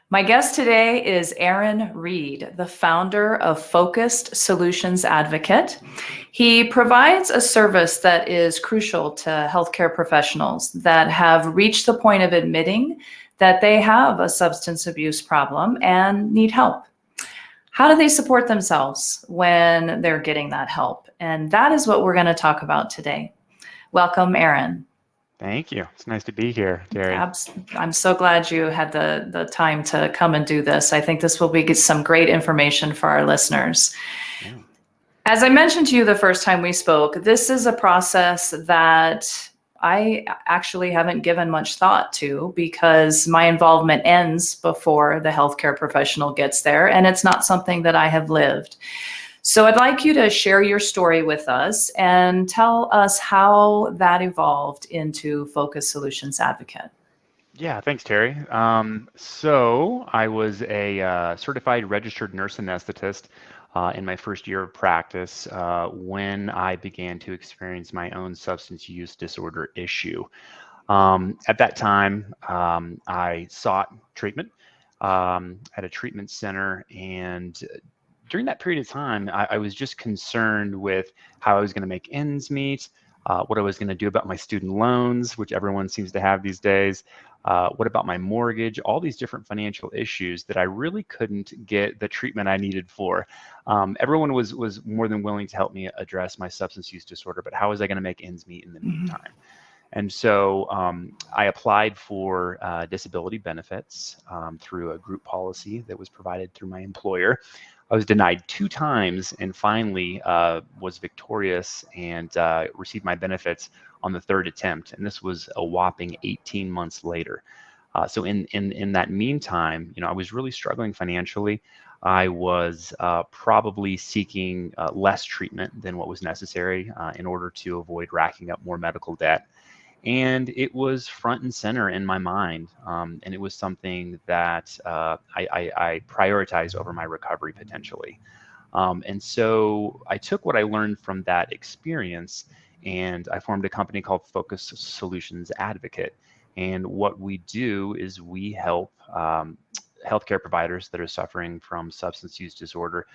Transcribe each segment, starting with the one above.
My guest today is Aaron Reed, the founder of Focused Solutions Advocate. He provides a service that is crucial to healthcare professionals that have reached the point of admitting that they have a substance abuse problem and need help. How do they support themselves when they're getting that help? And that is what we're going to talk about today. Welcome, Aaron. Thank you. It's nice to be here, Terri. I'm so glad you had the time to come and do this. I think this will be some great information for our listeners. Yeah. As I mentioned to you the first time we spoke, this is a process that I actually haven't given much thought to because my involvement ends before the healthcare professional gets there, and it's not something that I have lived. So I'd like you to share your story with us and tell us how that evolved into Focus Solutions Advocate. Yeah, thanks, Terri. So I was a certified registered nurse anesthetist in my first year of practice when I began to experience my own substance use disorder issue. At that time, I sought treatment at a treatment center, and during that period of time, I was just concerned with how I was going to make ends meet, what I was going to do about my student loans, which everyone seems to have these days, what about my mortgage, all these different financial issues that I really couldn't get the treatment I needed for. Everyone was more than willing to help me address my substance use disorder, but how was I going to make ends meet in the meantime? And so I applied for disability benefits through a group policy that was provided through my employer. I was denied 2 times and finally was victorious and received my benefits on the 3rd attempt. And this was a whopping 18 months later. So in that meantime, I was really struggling financially. I was probably seeking less treatment than what was necessary in order to avoid racking up more medical debt. And it was front and center in my mind. And it was something that I prioritized over my recovery potentially. And so I took what I learned from that experience and I formed a company called Focus Solutions Advocate. And what we do is we help healthcare providers that are suffering from substance use disorder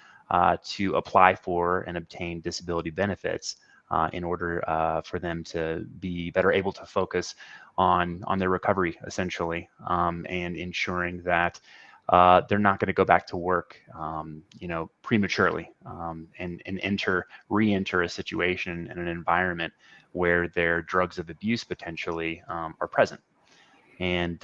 to apply for and obtain disability benefits in order for them to be better able to focus on their recovery, essentially, and ensuring that they're not going to go back to work, prematurely, and re-enter a situation in an environment where their drugs of abuse potentially are present. And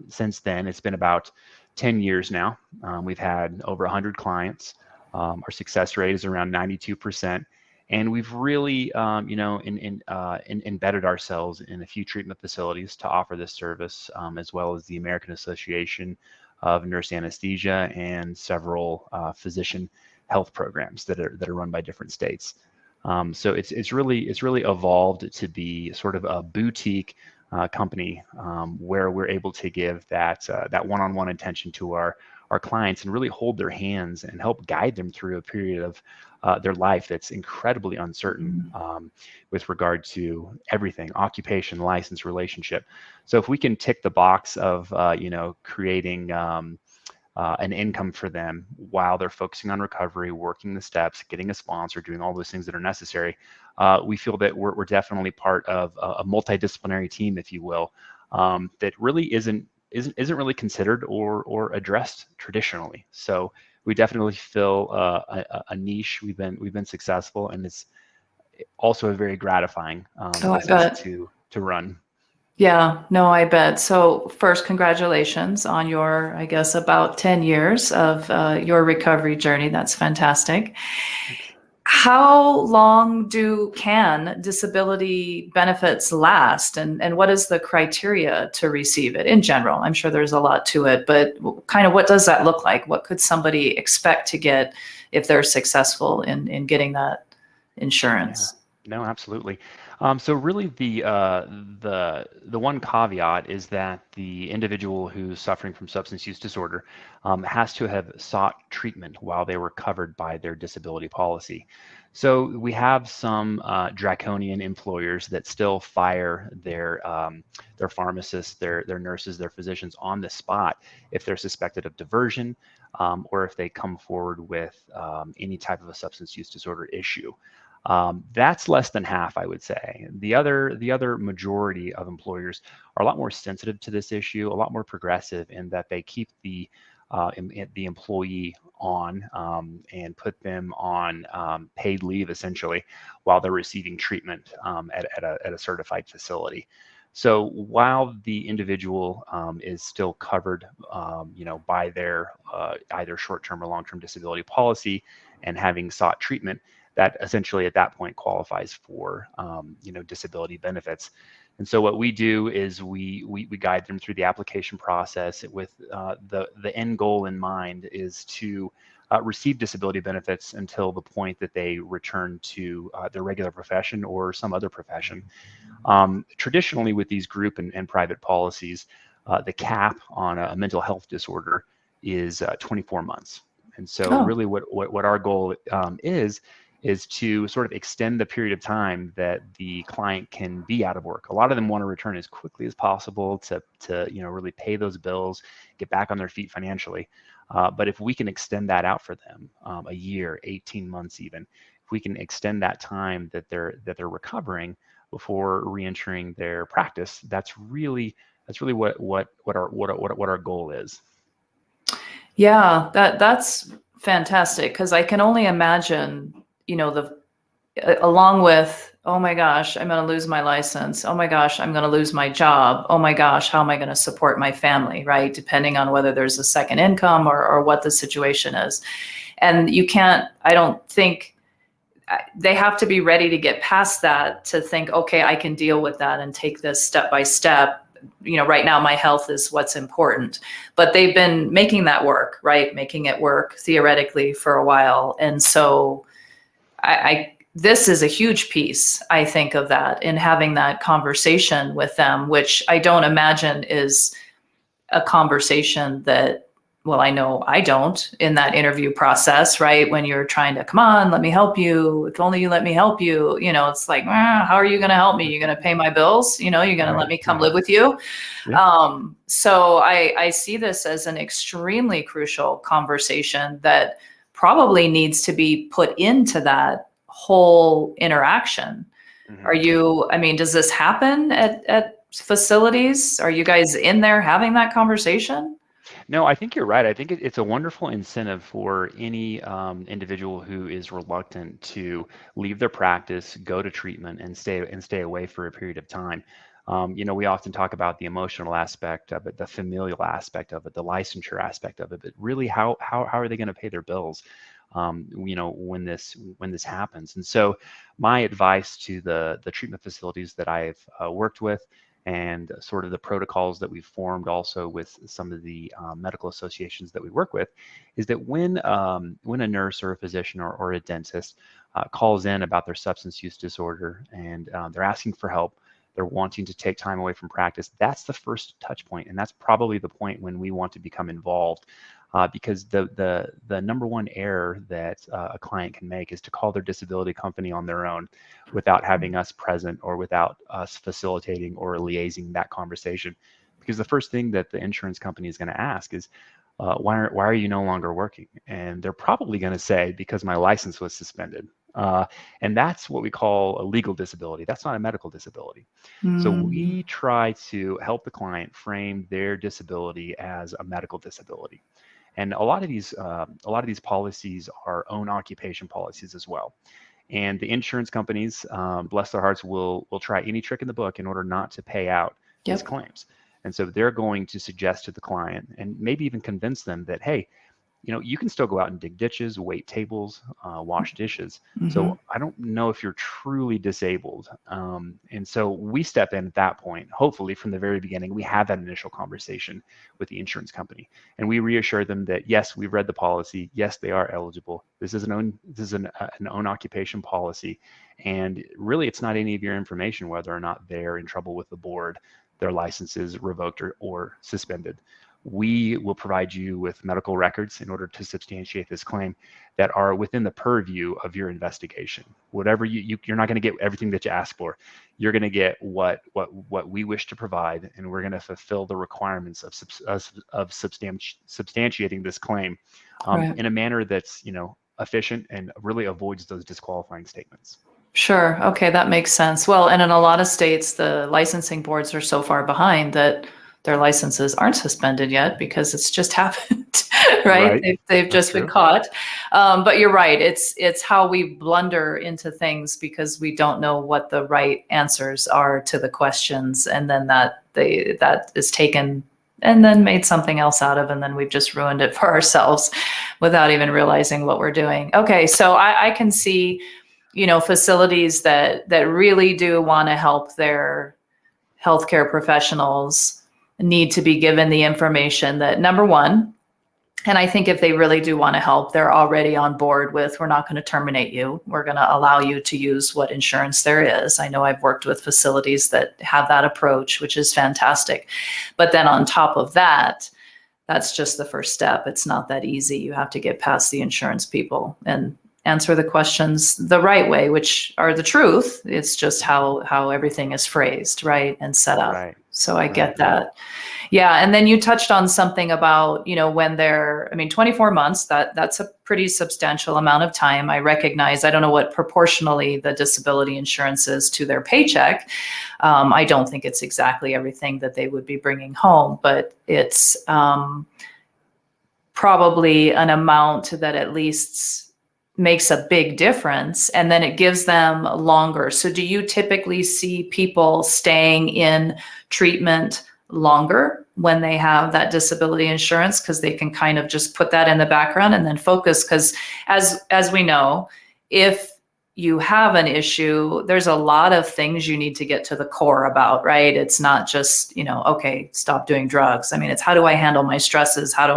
since then, it's been about 10 years now. We've had over 100 clients. Our success rate is around 92%. And we've really, embedded ourselves in a few treatment facilities to offer this service, as well as the American Association of Nurse Anesthesia and several physician health programs that are run by different states. So it's really evolved to be sort of a boutique company where we're able to give that one-on-one attention to our clients and really hold their hands and help guide them through a period of their life that's incredibly uncertain with regard to everything: occupation, license, relationship. So if we can tick the box of creating an income for them while they're focusing on recovery, working the steps, getting a sponsor, doing all those things that are necessary, we feel that we're definitely part of a multidisciplinary team, if you will, that really isn't really considered or addressed traditionally. So we definitely fill a niche. We've been successful, and it's also a very gratifying business to run. Yeah, no, I bet. So first, congratulations on your, I guess, about 10 years of your recovery journey. That's fantastic. Thanks. How long can disability benefits last, and what is the criteria to receive it in general? I'm sure there's a lot to it, but kind of what does that look like? What could somebody expect to get if they're successful in getting that insurance? Yeah. No, absolutely. So really the one caveat is that the individual who's suffering from substance use disorder has to have sought treatment while they were covered by their disability policy. So we have some draconian employers that still fire their pharmacists, their nurses, their physicians on the spot if they're suspected of diversion, or if they come forward with any type of a substance use disorder issue. That's less than half, I would say. The other majority of employers are a lot more sensitive to this issue, a lot more progressive in that they keep the employee on and put them on paid leave essentially while they're receiving treatment at a certified facility. So while the individual is still covered, by their either short-term or long-term disability policy and having sought treatment, that essentially at that point qualifies for disability benefits. And so what we do is we guide them through the application process with the end goal in mind is to receive disability benefits until the point that they return to their regular profession or some other profession. Traditionally with these group and private policies, the cap on a mental health disorder is 24 months. And so Oh, really what our goal is to sort of extend the period of time that the client can be out of work. A lot of them want to return as quickly as possible to really pay those bills, get back on their feet financially. But if we can extend that out for them, a year, 18 months even, if we can extend that time that they're recovering before reentering their practice, that's really what our goal is. yeah, that's fantastic because I can only imagine, the along with, oh my gosh, I'm going to lose my license. Oh my gosh, I'm going to lose my job. Oh my gosh, how am I going to support my family, right? Depending on whether there's a second income or what the situation is. And you can't, I don't think they have to be ready to get past that to think, okay, I can deal with that and take this step by step. Right now my health is what's important, but they've been making that work, right? Making it work theoretically for a while. And so this is a huge piece, I think, of that in having that conversation with them, which I don't imagine is a conversation that, well, I know I don't in that interview process, right? When you're trying to, come on, let me help you. If only you let me help you, it's like, how are you going to help me? You're going to pay my bills. You're going to let me come live with you. Yeah. So I see this as an extremely crucial conversation that probably needs to be put into that whole interaction. Mm-hmm. Does this happen at facilities? Are you guys in there having that conversation? No, I think you're right. I think it's a wonderful incentive for any individual who is reluctant to leave their practice, go to treatment, and stay away for a period of time. We often talk about the emotional aspect of it, the familial aspect of it, the licensure aspect of it, but really, how are they going to pay their bills? When this happens. And so, my advice to the treatment facilities that I've worked with, and sort of the protocols that we've formed also with some of the medical associations that we work with, is that when a nurse or a physician or a dentist calls in about their substance use disorder and they're asking for help, they're wanting to take time away from practice, that's the first touch point, and that's probably the point when we want to become involved. Because the number one error that a client can make is to call their disability company on their own without having us present or without us facilitating or liaising that conversation. Because the first thing that the insurance company is going to ask is, why are you no longer working? And they're probably going to say, because my license was suspended. And that's what we call a legal disability. That's not a medical disability. So Mm, we try to help the client frame their disability as a medical disability. And a lot of these policies are own occupation policies as well. And the insurance companies, bless their hearts, will try any trick in the book in order not to pay out these yep. claims. And so they're going to suggest to the client and maybe even convince them that, hey, you can still go out and dig ditches, wait tables, wash dishes. Mm-hmm. So I don't know if you're truly disabled. And so we step in at that point. Hopefully, from the very beginning, we have that initial conversation with the insurance company, and we reassure them that yes, we've read the policy. Yes, they are eligible. This is an own occupation policy, and really, it's not any of your information whether or not they're in trouble with the board, their license is revoked or suspended. We will provide you with medical records in order to substantiate this claim that are within the purview of your investigation. Whatever you're not going to get everything that you ask for. You're going to get what we wish to provide, and we're going to fulfill the requirements of substantiating this claim Right. in a manner that's efficient and really avoids those disqualifying statements. Sure. Okay, that makes sense. Well, and in a lot of states, the licensing boards are so far behind that their licenses aren't suspended yet because it's just happened, right? Right. They've just been caught. But you're right. It's how we blunder into things because we don't know what the right answers are to the questions, and then that is taken and then made something else out of, and then we've just ruined it for ourselves without even realizing what we're doing. Okay, so I can see facilities that really do want to help their healthcare professionals need to be given the information that, number one, and I think if they really do want to help, they're already on board with, we're not going to terminate you. We're going to allow you to use what insurance there is. I know I've worked with facilities that have that approach, which is fantastic. But then on top of that, that's just the first step. It's not that easy. You have to get past the insurance people and answer the questions the right way, which are the truth. It's just how everything is phrased, right, and set up. Right. So I get that. Yeah, and then you touched on something about, when they're, 24 months, that's a pretty substantial amount of time. I recognize, I don't know what proportionally the disability insurance is to their paycheck. I don't think it's exactly everything that they would be bringing home, but it's probably an amount that at least makes a big difference, and then it gives them longer. So do you typically see people staying in treatment longer when they have that disability insurance because they can kind of just put that in the background and then focus? Because as we know, if you have an issue, there's a lot of things you need to get to the core about, right? It's not just, okay, stop doing drugs. It's how do I handle my stresses? How did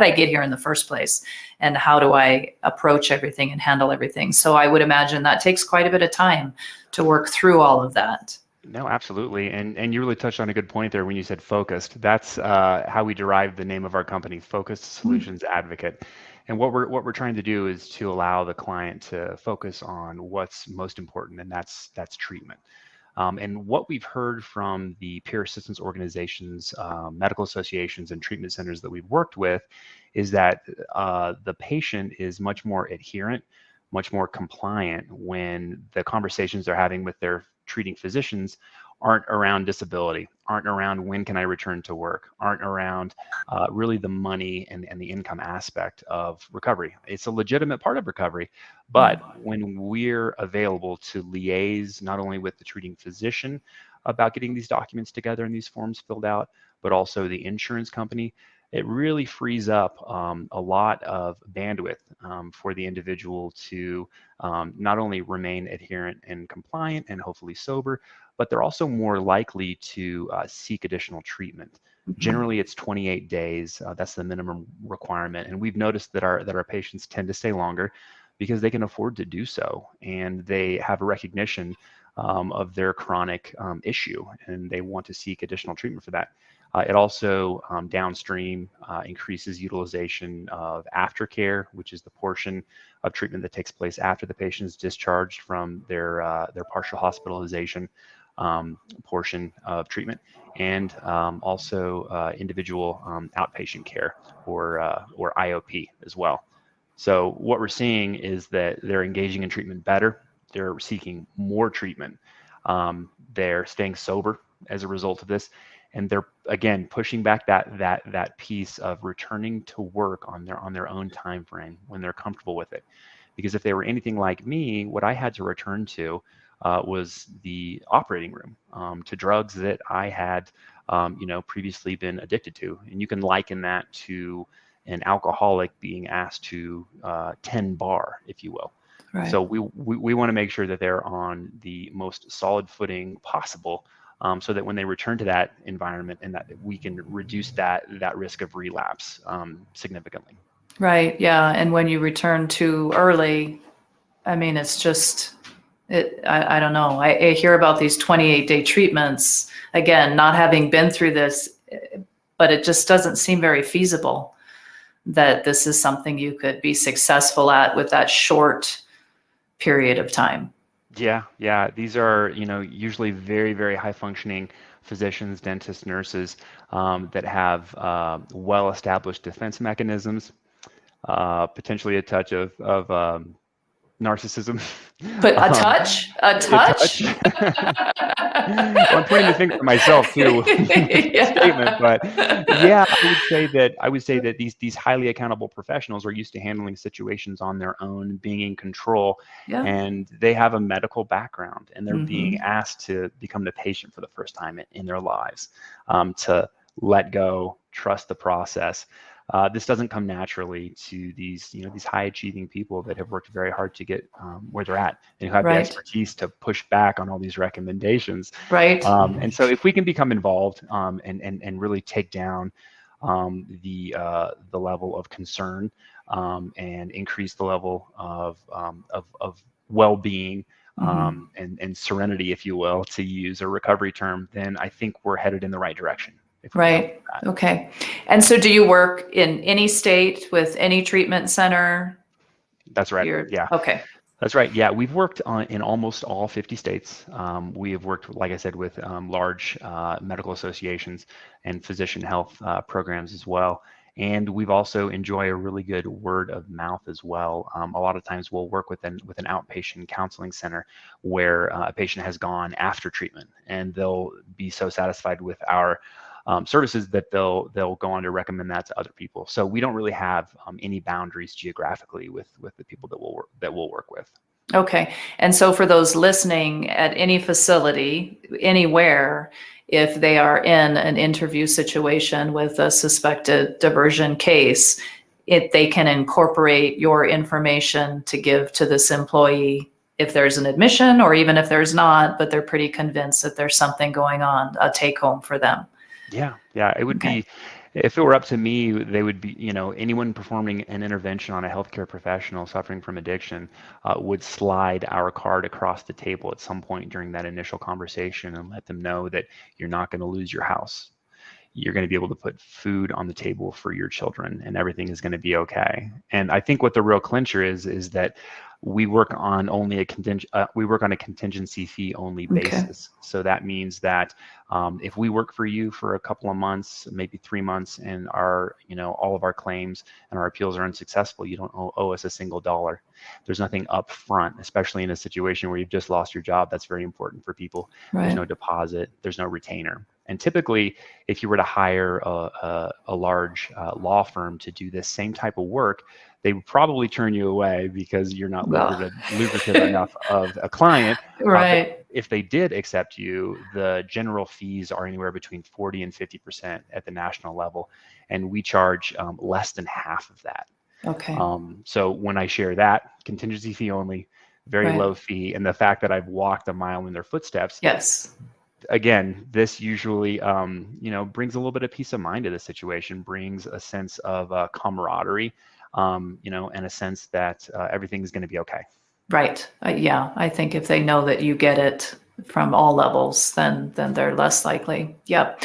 I get here in the first place? And how do I approach everything and handle everything? So I would imagine that takes quite a bit of time to work through all of that. No, absolutely. And you really touched on a good point there when you said focused. That's how we derived the name of our company, Focused Solutions Advocate. And what we're trying to do is to allow the client to focus on what's most important, and that's treatment. And what we've heard from the peer assistance organizations, medical associations, and treatment centers that we've worked with is that the patient is much more adherent, much more compliant when the conversations they're having with their treating physicians aren't around disability, aren't around when can I return to work, aren't around really the money and the income aspect of recovery. It's a legitimate part of recovery, but when we're available to liaise not only with the treating physician about getting these documents together and these forms filled out, but also the insurance company, it really frees up a lot of bandwidth for the individual to not only remain adherent and compliant and hopefully sober, but they're also more likely to seek additional treatment. Generally, it's 28 days. That's the minimum requirement. And we've noticed that our patients tend to stay longer because they can afford to do so. And they have a recognition of their chronic issue, and they want to seek additional treatment for that. It also downstream increases utilization of aftercare, which is the portion of treatment that takes place after the patient is discharged from their partial hospitalization portion of treatment, and also individual outpatient care or IOP as well. So what we're seeing is that they're engaging in treatment better. They're seeking more treatment. They're staying sober as a result of this, and they're again pushing back that piece of returning to work on their own time frame when they're comfortable with it. Because if they were anything like me, what I had to return to was the operating room, to drugs that I had previously been addicted to. And you can liken that to an alcoholic being asked to tend bar, if you will. Right. So we want to make sure that they're on the most solid footing possible, so that when they return to that environment, and that we can reduce that risk of relapse significantly. Right. Yeah. And when you return too early, I mean, it's just, I don't know. I hear about these 28-day treatments, again, not having been through this, but it just doesn't seem very feasible that this is something you could be successful at with that short period of time. Yeah. These are, usually very, very high functioning physicians, dentists, nurses that have well-established defense mechanisms, potentially a touch of narcissism. But a touch? A touch. Well, I'm pointing the finger at myself too. Statement, but yeah, I would say that these highly accountable professionals are used to handling situations on their own, being in control, and they have a medical background, and they're being asked to become the patient for the first time in their lives, to let go, trust the process. This doesn't come naturally to these high achieving people that have worked very hard to get where they're at, and who have the expertise to push back on all these recommendations. Right. And so if we can become involved and really take down the level of concern and increase the level of well-being and serenity, if you will, to use a recovery term, then I think we're headed in the right direction. Right. Okay. And so do you work in any state with any treatment center? That's right. Yeah. Okay. That's right. Yeah. We've worked in almost all 50 states. We have worked, like I said, with large medical associations and physician health programs as well. And we've also enjoy a really good word of mouth as well. A lot of times we'll work with an outpatient counseling center where a patient has gone after treatment, and they'll be so satisfied with our services that they'll go on to recommend that to other people. So we don't really have any boundaries geographically with the people that we'll work with. Okay. And so for those listening, at any facility, anywhere, if they are in an interview situation with a suspected diversion case, they can incorporate your information to give to this employee if there's an admission, or even if there's not, but they're pretty convinced that there's something going on, a take home for them. Yeah. It would be, if it were up to me, they would be, anyone performing an intervention on a healthcare professional suffering from addiction would slide our card across the table at some point during that initial conversation and let them know that you're not going to lose your house. You're going to be able to put food on the table for your children, and everything is going to be okay. And I think what the real clincher is that we work on only a contingency fee only basis. So that means that if we work for you for a couple of months, maybe 3 months, and all of our claims and our appeals are unsuccessful, you don't owe us a single dollar. There's nothing up front, especially in a situation where you've just lost your job. That's very important for people. Right. There's no deposit. There's no retainer. And typically, if you were to hire a large law firm to do this same type of work, they would probably turn you away because you're not lucrative enough of a client. Right. If they did accept you, the general fees are anywhere between 40 and 50% at the national level, and we charge less than half of that. Okay. So when I share that, contingency fee only, very low fee, and the fact that I've walked a mile in their footsteps. Yes. Again, this usually, brings a little bit of peace of mind to the situation, brings a sense of camaraderie, and a sense that everything is going to be okay. Right. Yeah. I think if they know that you get it from all levels, then they're less likely. Yep.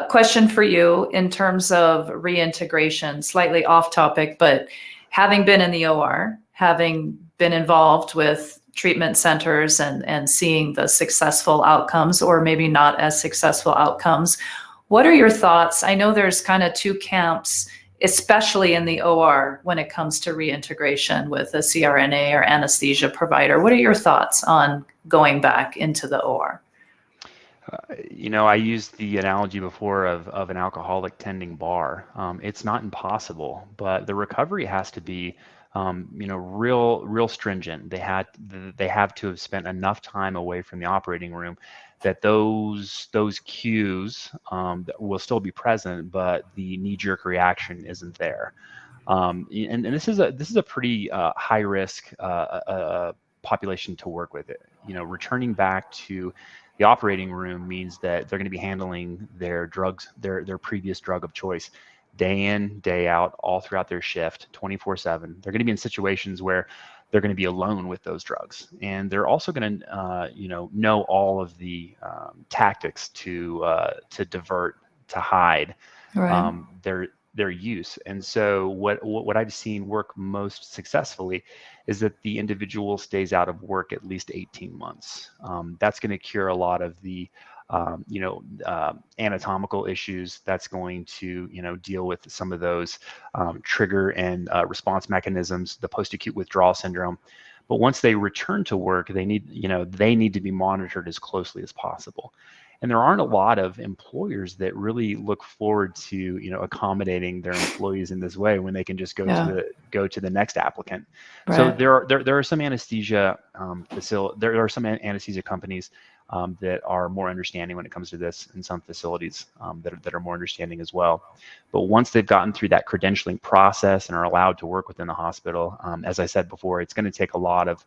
Question for you in terms of reintegration, slightly off topic, but having been in the OR, having been involved with treatment centers and seeing the successful outcomes, or maybe not as successful outcomes, what are your thoughts? I know there's kind of two camps, especially in the OR when it comes to reintegration with a CRNA or anesthesia provider. What are your thoughts on going back into the OR? I used the analogy before of an alcoholic tending bar. It's not impossible, but the recovery has to be real stringent. They have to have spent enough time away from the operating room that those cues will still be present, but the knee-jerk reaction isn't there. And this is a pretty high risk population to work with. It, returning back to the operating room means that they're going to be handling their drugs, their previous drug of choice, day in, day out, all throughout their shift, 24/7. They're going to be in situations where they're going to be alone with those drugs, and they're also going to, know all of the tactics to divert, to hide Right. their use. And so what I've seen work most successfully is that the individual stays out of work at least 18 months. That's going to cure a lot of the anatomical issues. That's going to deal with some of those trigger and response mechanisms, the post-acute withdrawal syndrome. But once they return to work, they need to be monitored as closely as possible. And there aren't a lot of employers that really look forward to accommodating their employees in this way when they can just go to the next applicant. Right. So there are some anesthesia there are some anesthesia companies that are more understanding when it comes to this, and some facilities that are more understanding as well. But once they've gotten through that credentialing process and are allowed to work within the hospital, as I said before, it's going to take a lot of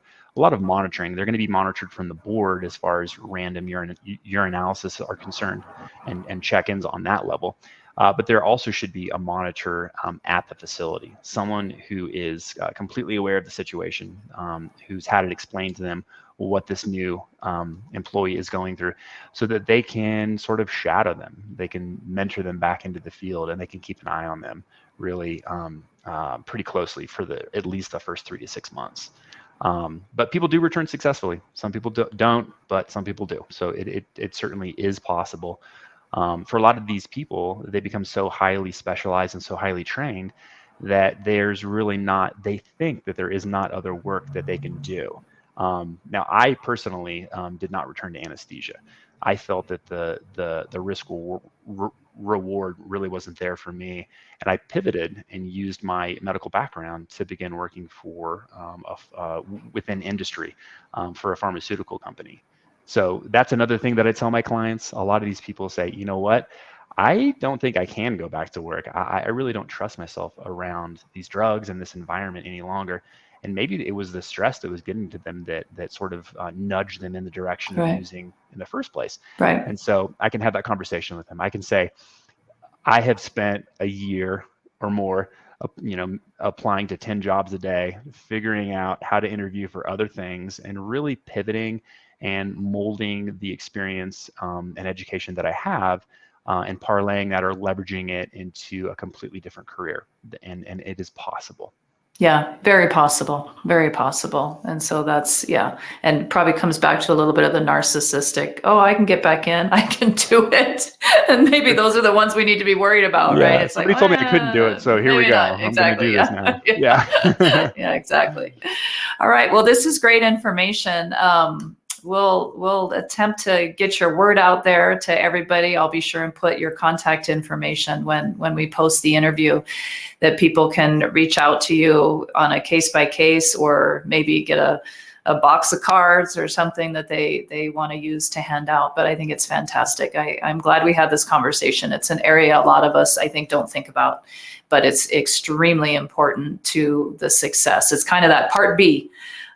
monitoring. They're going to be monitored from the board as far as random urinalysis are concerned, and check-ins on that level. But there also should be a monitor at the facility, someone who is completely aware of the situation, who's had it explained to them what this new employee is going through, so that they can sort of shadow them. They can mentor them back into the field, and they can keep an eye on them really pretty closely for at least the first 3 to 6 months. But people do return successfully. Some people don't, but some people do. So it certainly is possible. For a lot of these people, they become so highly specialized and so highly trained that they think that there is not other work that they can do. Now, I personally did not return to anesthesia. I felt that the risk reward really wasn't there for me, and I pivoted and used my medical background to begin working for within industry for a pharmaceutical company. So that's another thing that I tell my clients. A lot of these people say, you know what? I don't think I can go back to work. I really don't trust myself around these drugs and this environment any longer. And maybe it was the stress that was getting to them that sort of nudged them in the direction of using in the first place. Right. And so I can have that conversation with them. I can say, I have spent a year or more, applying to 10 jobs a day, figuring out how to interview for other things, and really pivoting and molding the experience and education that I have, and parlaying that or leveraging it into a completely different career. And it is possible. Yeah, very possible, very possible. And so that's, and probably comes back to a little bit of the narcissistic, oh, I can get back in, I can do it. And maybe those are the ones we need to be worried about, right? It's somebody told me I couldn't do it, so here we go. Exactly. I'm going to do this now. Yeah, exactly. All right. Well, this is great information. We'll attempt to get your word out there to everybody. I'll be sure and put your contact information when we post the interview, that people can reach out to you on a case by case, or maybe get a box of cards or something that they want to use to hand out. But I think it's fantastic. I'm glad we had this conversation. It's an area a lot of us, I think, don't think about, but it's extremely important to the success. It's kind of that part B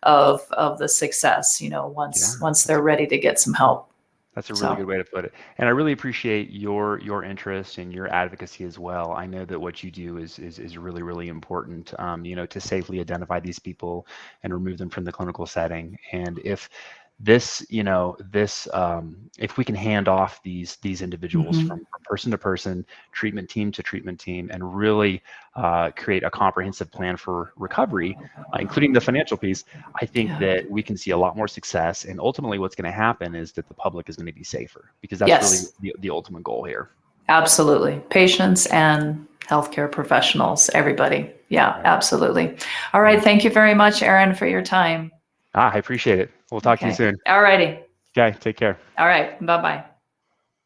of the success, once they're ready to get some help. That's a really good way to put it. And I really appreciate your interest and your advocacy as well. I know that what you do is really, really important, to safely identify these people and remove them from the clinical setting. And if if we can hand off these individuals from person to person, treatment team to treatment team, and really create a comprehensive plan for recovery, including the financial piece, I think that we can see a lot more success. And ultimately what's going to happen is that the public is going to be safer, because that's really the ultimate goal here. Absolutely. Patients and healthcare professionals, everybody. Yeah, absolutely. All right. Thank you very much, Aaron, for your time. I appreciate it. We'll talk to you soon. All righty. Okay. Take care. All right. Bye-bye.